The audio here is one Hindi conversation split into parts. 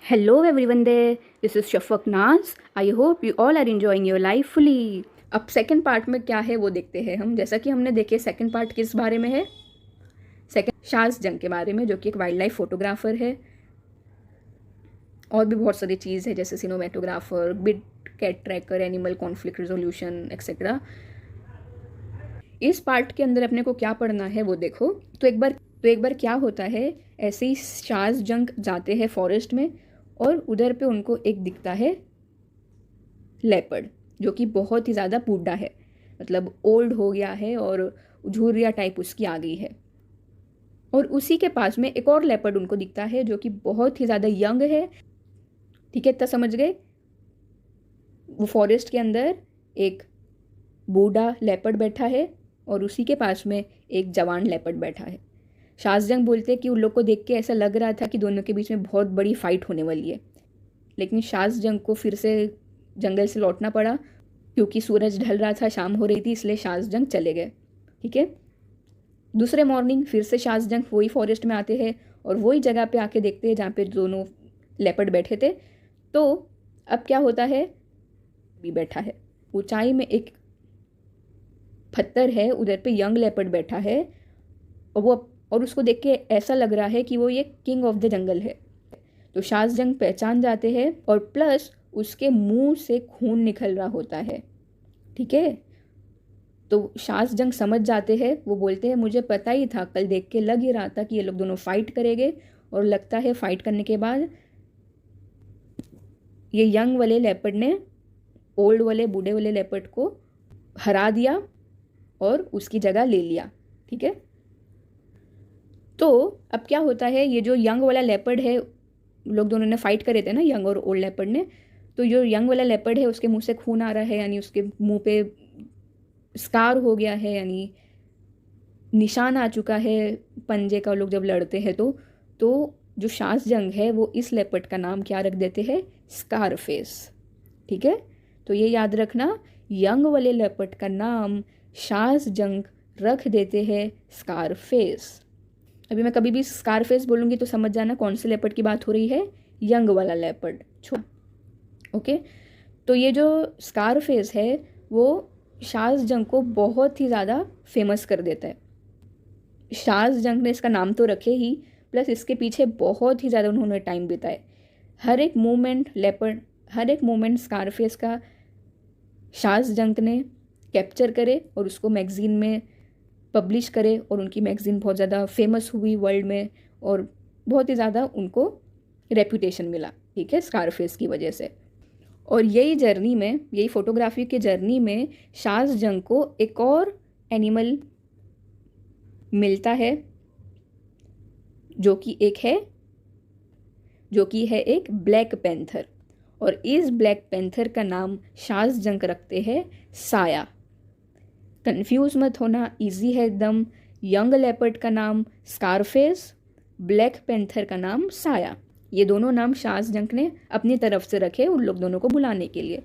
Hello everyone there, this is Shafaq Naz. I hope you all are enjoying your life fully. अब सेकंड पार्ट में क्या है वो देखते हैं हम। जैसा कि हमने देखे सेकंड पार्ट किस बारे में है, सेकंड शाज जंग के बारे में, जो कि एक वाइल्ड लाइफ फोटोग्राफर है। और भी बहुत सारी चीज़ है जैसे cinematographer, big cat tracker, animal conflict resolution etcetera. इस पार्ट के अंदर अपने को क्या पढ़ना है वो देखो। तो एक बार क्या होता है, ऐसे ही शाज जंग जाते हैं फॉरेस्ट में और उधर पे उनको एक दिखता है लेपर्ड, जो कि बहुत ही ज़्यादा बूढ़ा है, मतलब ओल्ड हो गया है और झुर्रिया टाइप उसकी आ गई है। और उसी के पास में एक और लेपर्ड उनको दिखता है जो कि बहुत ही ज़्यादा यंग है। ठीक है, इतना समझ गए। वो फॉरेस्ट के अंदर एक बूढ़ा लेपर्ड बैठा है और उसी के पास में एक जवान लेपर्ड बैठा है। शाहजंग बोलते हैं कि उन लोग को देख के ऐसा लग रहा था कि दोनों के बीच में बहुत बड़ी फाइट होने वाली है, लेकिन शाहजंग को फिर से जंगल से लौटना पड़ा क्योंकि सूरज ढल रहा था, शाम हो रही थी, इसलिए शाहजंग चले गए। ठीक है, दूसरे मॉर्निंग फिर से शाहजंग वही फॉरेस्ट में आते हैं और वही जगह पे आके देखते हैं जहाँ पे दोनों लेपर्ड बैठे थे। तो अब क्या होता है, भी बैठा है ऊंचाई में एक पत्थर है, उधर पे यंग लेपर्ड बैठा है और उसको देख के ऐसा लग रहा है कि वो ये किंग ऑफ द जंगल है। तो शाहजंग पहचान जाते हैं और प्लस उसके मुंह से खून निकल रहा होता है। ठीक है, तो शाहजंग समझ जाते हैं, वो बोलते हैं मुझे पता ही था, कल देख के लग ही रहा था कि ये लोग दोनों फाइट करेंगे। और लगता है फाइट करने के बाद ये यंग वाले लेपर्ड ने ओल्ड वाले बूढ़े वाले लेपर्ड को हरा दिया और उसकी जगह ले लिया। ठीक है, तो अब क्या होता है, ये जो यंग वाला लेपर्ड है, लोग दोनों ने फाइट करे थे ना, यंग और ओल्ड लेपर्ड ने, तो जो यंग वाला लेपर्ड है उसके मुंह से खून आ रहा है, यानी उसके मुंह पे स्कार हो गया है, यानी निशान आ चुका है पंजे का, लोग जब लड़ते हैं तो जो शाहजंग है वो इस लेपर्ड का नाम क्या रख देते हैं, स्कारफेस। ठीक है, तो ये याद रखना, यंग वाले लेपर्ड का नाम शाहजंग रख देते हैं स्कारफेस। अभी मैं कभी भी स्कारफेस बोलूँगी तो समझ जाना कौन से लेपर्ड की बात हो रही है, यंग वाला लेपर्ड। ओके, तो ये जो स्कारफेस है वो शाहजंग को बहुत ही ज़्यादा फेमस कर देता है। शाहजंग ने इसका नाम तो रखे ही, प्लस इसके पीछे बहुत ही ज़्यादा उन्होंने टाइम बिताए। हर एक मोमेंट स्कारफेस का शाहजंग ने कैप्चर करे और उसको मैगज़ीन में पब्लिश करे, और उनकी मैगज़ीन बहुत ज़्यादा फेमस हुई वर्ल्ड में और बहुत ही ज़्यादा उनको रेपुटेशन मिला। ठीक है, स्कारफेस की वजह से। और यही फोटोग्राफी के जर्नी में शाहजंग को एक और एनिमल मिलता है जो कि है एक ब्लैक पैंथर। और इस ब्लैक पैंथर का नाम शाहजंग रखते हैं साया। कंफ्यूज मत होना, इजी है एकदम। यंग लेपर्ड का नाम स्कारफेस, ब्लैक पैंथर का नाम साया। ये दोनों नाम शाहजंग ने अपनी तरफ से रखे उन लोग दोनों को बुलाने के लिए।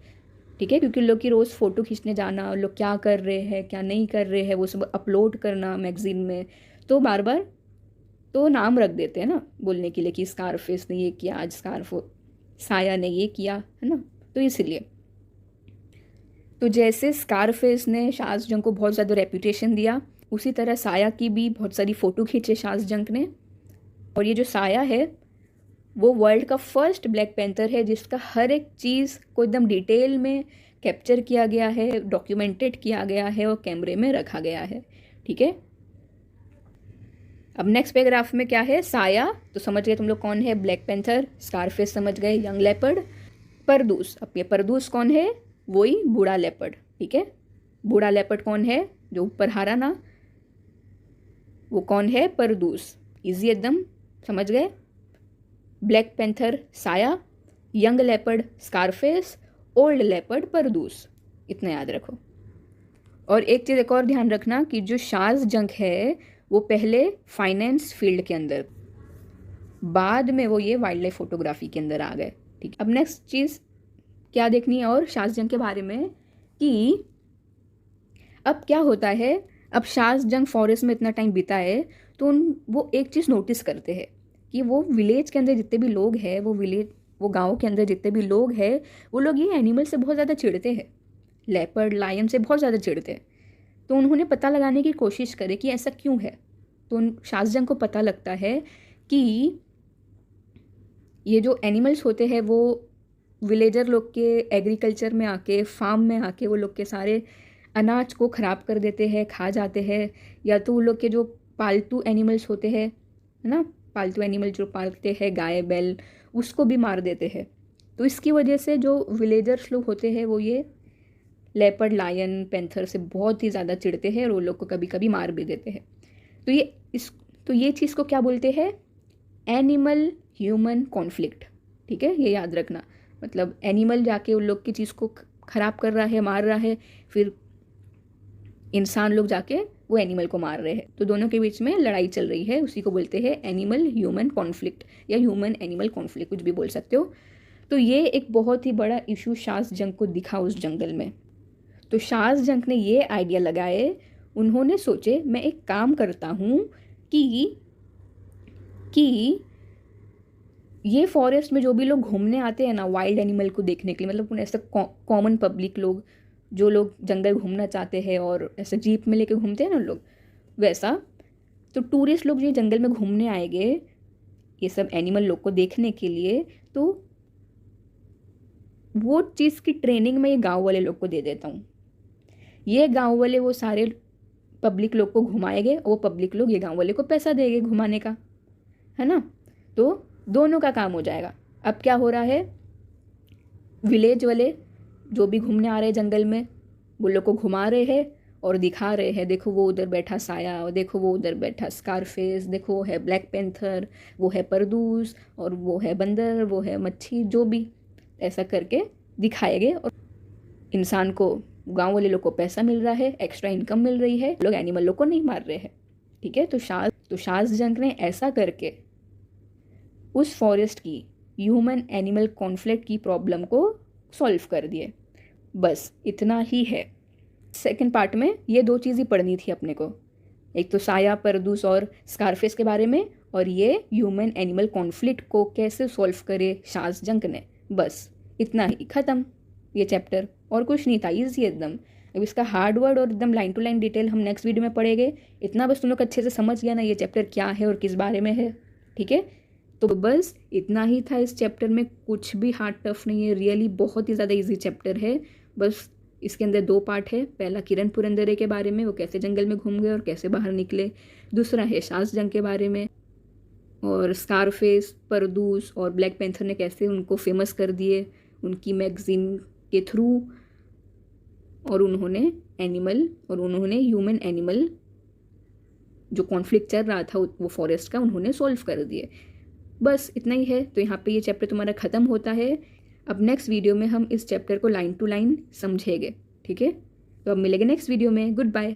ठीक है, क्योंकि लोग की रोज़ फ़ोटो खींचने जाना, लोग क्या कर रहे हैं क्या नहीं कर रहे हैं वो सब अपलोड करना मैगज़ीन में, तो बार बार तो नाम रख देते हैं ना बोलने के लिए कि स्कारफेस ने ये किया आज, साया ने ये किया, है ना, तो इसलिए। तो जैसे स्कारफेस ने शाहजंग को बहुत ज़्यादा रेपुटेशन दिया, उसी तरह साया की भी बहुत सारी फ़ोटो खींचे शाहजंग ने। और ये जो साया है वो वर्ल्ड का फर्स्ट ब्लैक पैंथर है जिसका हर एक चीज़ को एकदम डिटेल में कैप्चर किया गया है, डॉक्यूमेंटेड किया गया है और कैमरे में रखा गया है। ठीक है, अब नेक्स्ट पैराग्राफ में क्या है, साया तो समझ गए तुम लोग कौन है, ब्लैक पैंथर। स्कारफेस समझ गए, यंग लेपर्ड। परदूस, अब ये परदूस कौन है, वही बूढ़ा लेपर्ड। ठीक है, बूढ़ा लेपर्ड कौन है, जो ऊपर हारा ना, वो कौन है, परदूस। इजी एकदम, समझ गए। ब्लैक पैंथर साया, young leopard Scarface, old leopard परदूस, इतना याद रखो। और एक चीज़ एक और ध्यान रखना कि जो शाहजंग है वो पहले फाइनेंस फील्ड के अंदर, बाद में वो ये वाइल्ड लाइफ फोटोग्राफी के अंदर आ गए। ठीक, अब नेक्स्ट चीज़ क्या देखनी है और शाहजंग के बारे में, कि अब क्या होता है, अब शाहजंग फॉरेस्ट में इतना टाइम बिताए तो वो एक चीज़ नोटिस करते हैं कि वो विलेज के अंदर जितने भी लोग हैं वो गाँव के अंदर जितने भी लोग हैं वो लोग ये एनिमल से बहुत ज़्यादा चिढ़ते हैं, लेपर्ड लायन से बहुत ज़्यादा चिढ़ते हैं। तो उन्होंने पता लगाने की कोशिश करे कि ऐसा क्यों है। तो उन शासजंग को पता लगता है कि ये जो एनिमल्स होते हैं वो विलेजर लोग के एग्रीकल्चर में आके, फार्म में आके वो लोग के सारे अनाज को ख़राब कर देते हैं, खा जाते हैं। या तो वो लोग के जो पालतू एनिमल्स होते हैं, है ना, पालतू एनिमल जो पालते हैं गाय बैल, उसको भी मार देते हैं। तो इसकी वजह से जो विलेजर्स लोग होते हैं वो ये लेपर्ड लायन पैंथर से बहुत ही ज़्यादा चिढ़ते हैं और वो लोग को कभी कभी मार भी देते हैं। तो ये चीज़ को क्या बोलते हैं? Animal human conflict. ठीक है, ये याद रखना। मतलब एनिमल जाके उन लोग की चीज़ को ख़राब कर रहा है, मार रहा है, फिर इंसान लोग जाके वो एनिमल को मार रहे हैं। तो दोनों के बीच में लड़ाई चल रही है, उसी को बोलते हैं एनिमल ह्यूमन कॉन्फ्लिक्ट या ह्यूमन एनिमल कॉन्फ्लिक्ट, कुछ भी बोल सकते हो। तो ये एक बहुत ही बड़ा इशू शासजंग को दिखा उस जंगल में। तो शासजंग ने ये आइडिया लगाए, उन्होंने सोचे मैं एक काम करता हूँ कि ये फॉरेस्ट में जो भी लोग घूमने आते हैं ना वाइल्ड एनिमल को देखने के लिए, मतलब ऐसा कॉमन पब्लिक लोग जो लोग जंगल घूमना चाहते हैं और ऐसे जीप में लेके घूमते हैं ना लोग, वैसा तो टूरिस्ट लोग ये जंगल में घूमने आएंगे ये सब एनिमल लोग को देखने के लिए, तो वो चीज़ की ट्रेनिंग मैं ये गांव वाले लोग को दे देता हूँ। ये गांव वाले वो सारे पब्लिक लोग को घुमाएंगे और वो पब्लिक लोग ये गांव वाले को पैसा देंगे घुमाने का, है ना। तो दोनों का काम हो जाएगा। अब क्या हो रहा है, विलेज वाले जो भी घूमने आ रहे हैं जंगल में वो लोग को घुमा रहे हैं और दिखा रहे हैं, देखो वो उधर बैठा साया, और देखो वो उधर बैठा स्कारफेस, देखो वो है ब्लैक पैंथर, वो है परदूस, और वो है बंदर, वो है मच्छी, जो भी ऐसा करके दिखाएंगे। और इंसान को, गांव वाले लोग को पैसा मिल रहा है, एक्स्ट्रा इनकम मिल रही है, लोग एनिमल लोग को नहीं मार रहे हैं। ठीक है, तो शासजंग ने ऐसा करके उस फॉरेस्ट की ह्यूमन एनिमल कॉन्फ्लिक्ट की प्रॉब्लम को सॉल्व कर दिए। बस इतना ही है। सेकंड पार्ट में ये दो चीज़ ही पढ़नी थी अपने को, एक तो साया परदूस और स्कारफेस के बारे में, और ये ह्यूमन एनिमल कॉन्फ्लिक्ट को कैसे सॉल्व करे शासजंग ने। बस इतना ही, ख़त्म ये चैप्टर, और कुछ नहीं था, ईजी एकदम। अब इसका हार्ड वर्ड और एकदम लाइन टू लाइन डिटेल हम नेक्स्ट वीडियो में पढ़ेंगे। इतना बस तुम लोग अच्छे से समझ गया ना ये चैप्टर क्या है और किस बारे में है। ठीक है, तो बस इतना ही था इस चैप्टर में, कुछ भी हार्ड टफ नहीं है, रियली बहुत ही ज़्यादा इजी चैप्टर है। बस इसके अंदर दो पार्ट है, पहला किरण पुरंदरे के बारे में, वो कैसे जंगल में घूम गए और कैसे बाहर निकले, दूसरा है शासजंग के बारे में और स्कारफेस, परदूस और ब्लैक पैंथर ने कैसे उनको फेमस कर दिए उनकी मैगजीन के थ्रू, और उन्होंने ह्यूमन एनिमल जो कॉन्फ्लिक्ट चल रहा था वो फॉरेस्ट का उन्होंने सॉल्व कर दिए। बस इतना ही है। तो यहाँ पे ये चैप्टर तुम्हारा ख़त्म होता है। अब नेक्स्ट वीडियो में हम इस चैप्टर को लाइन टू लाइन समझेंगे। ठीक है, तो अब मिलेंगे नेक्स्ट वीडियो में। Good bye.